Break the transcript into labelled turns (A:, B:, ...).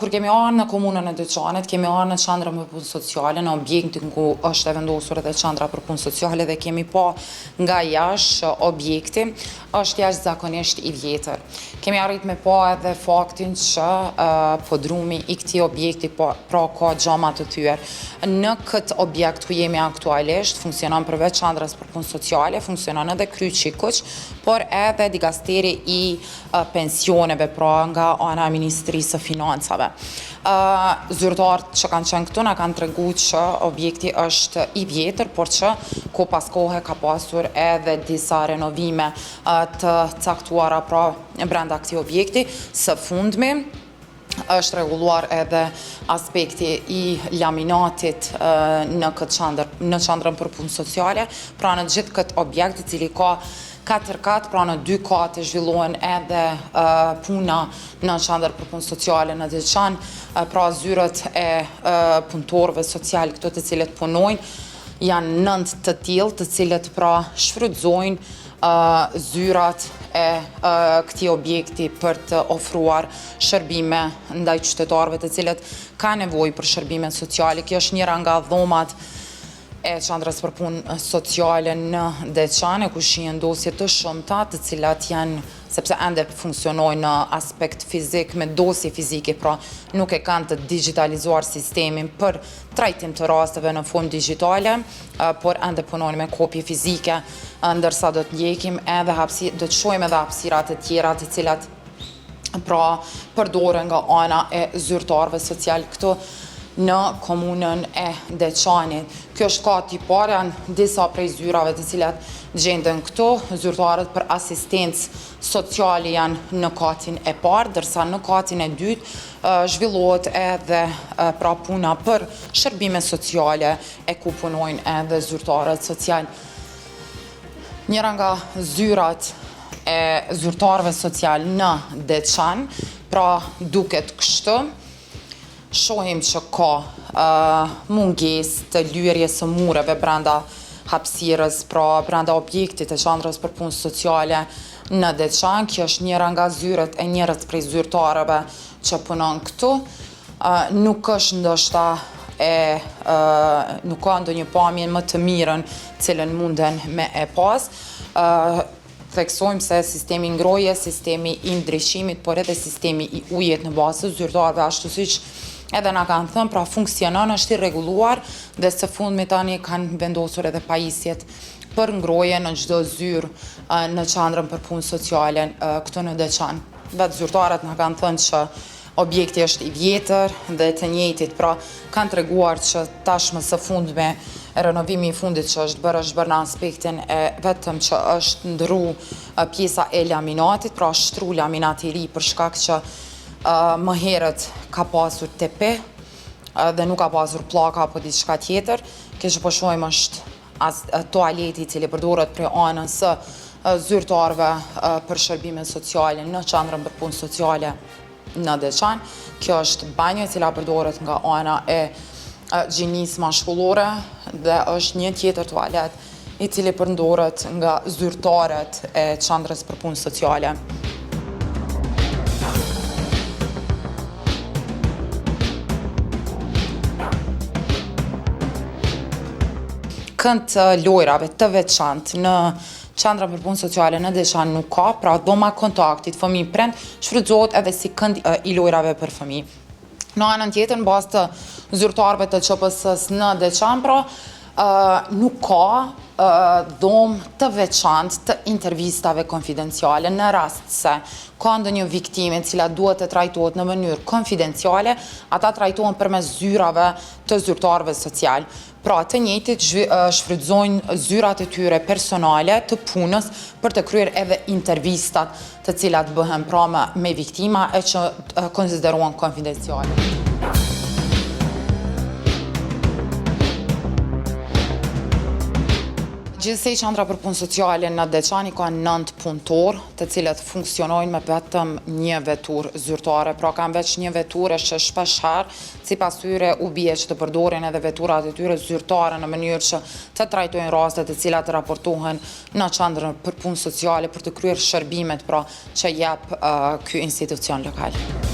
A: Kur kemi arë në komunën e Deçanit, kemi arë në qendrën për punë sociale, në objektin ku është e vendosur edhe qendra për punë sociale dhe kemi pa nga jashtë objekti është jashtëzakonisht i vjetër. Kemi arrit me pa edhe faktin që podrumi i këtij objekti pra ka xhama të thyer. Në këtë objekt ku jemi aktualisht funksionon përveç qendrës për punë sociale, funksionon edhe kryqi kuq, por edhe dikasteri i pensioneve pra nga ana e Ministrisë së Financave. Zyrtarët që kanë qenë këtu na kanë treguar që objekti është i vjetër, por që ko pas kohe ka pasur edhe disa renovime të caktuara pra brenda këtij objekti. Së fundmi është rregulluar edhe aspekti i laminatit në qendrën për punë sociale, pra në gjithë këtë objekt i cili ka 4 katë, pra në 2 katë zhvillohen edhe puna në qendër për punë sociale në Deçan, pra zyrët e punëtorëve social këto të cilët punojnë, janë 9 të tillë të cilët pra shfrytëzojnë zyrat e këtij objekti për të ofruar shërbime ndaj qytetarëve të cilët kanë nevojë për shërbime sociale. Kjo është njëra nga dhomat e qendrës për punë sociale në Deçan, ku shihen dosje të shumta të cilat janë, sepse ende funksionojnë në aspekt fizik me dosje fizike, pra nuk e kanë të digitalizuar sistemin për trajtim të rasteve në formë digjitale, por ende punojnë me kopje fizike, ndërsa do të ndjekim edhe do të shohim edhe hapësirat e tjera të cilat pra përdoren nga ana e zyrtarëve social këtu në komunën e Deçanit. Kjo është kati i parë, janë disa prej zyrave të cilat gjenden këtu. Zyrtarët për asistencë sociale janë në katin e parë, ndërsa në katin e dytë zhvillohet edhe pra puna për shërbime sociale e ku punojnë edhe zyrtarët social. Njëra nga zyrat e zyrtarëve social në Deçan, pra duket kështu. Shohim që ka mungesë të lyerjes së mureve brenda hapësirës, pra brenda objektit të qendrës për punë sociale në Deçan. Kjo është njëra nga zyrët e njërës prej zyrtarëve që punon këtu. Nuk është ndoshta nuk ka ndonjë pamje më të mirën cilën munden me e pas. Theksojmë se sistemi ngroje, sistemi i ndryshimit, por edhe sistemi i ujit në bazë të zyrtarëve, ashtu siç edhe na kanë thënë, pra funksionon, është i rregulluar dhe së fundmi tani kanë vendosur edhe pajisjet për ngroje në çdo zyrë në qendrën për punë sociale këtu në Deçan. Vetë zyrtarët na kanë thënë që objekti është i vjetër dhe të njëjtit, pra kanë treguar që tashmë së fundmi renovimi i fundit që është bërë në aspektin e vetëm që është ndru pjesa e laminatit, pra shtru laminati i ri për shkak që më herët ka pasur tepe dhe nuk ka pasur pllaka apo diçka tjetër. Kjo që po shohim është toaleti i cili përdoret prej anës së zyrtarëve për shërbime sociale në qendrën për punë sociale në Deçan. Kjo është banjo e cila përdoret nga ana e gjinisë mashkullore dhe është një tjetër toalet i cili përdoret nga zyrtarët e qendrës për punë sociale. Kënd lojrave të veçantë në qendrën për punë sociale në Deçan nuk ka, pra dhoma kontaktit fëmijë prind shfrytëzohet edhe si kënd i lojrave për fëmijë. Në anën tjetër, në bazë të zyrtarëve të QPS-s në Deçan, pra nuk ka dhomë të veçantë të intervistave konfidenciale në rast se ka ndonjë viktime e cila duhet të trajtohet në mënyrë konfidenciale, ata trajtohen përmes zyrave të zyrtarëve social. Pra të njëjtit shfrytëzojnë zyrat e tyre personale të punës për të kryer edhe intervistat të cilat bëhen pra me viktima e që konsiderohen konfidenciale. Gjithsej qendra për punë sociale në Deçan ka 9 punëtorë, të cilët funksionojnë me vetëm një veturë zyrtare, pra kanë veç një veturë që shpeshherë sipas tyre u bie që të përdorin edhe veturat e tyre zyrtare në mënyrë që të trajtojnë raste të cilat raportohen në qendrën për punë sociale për të kryer shërbimet pra që jep ky institucion lokal.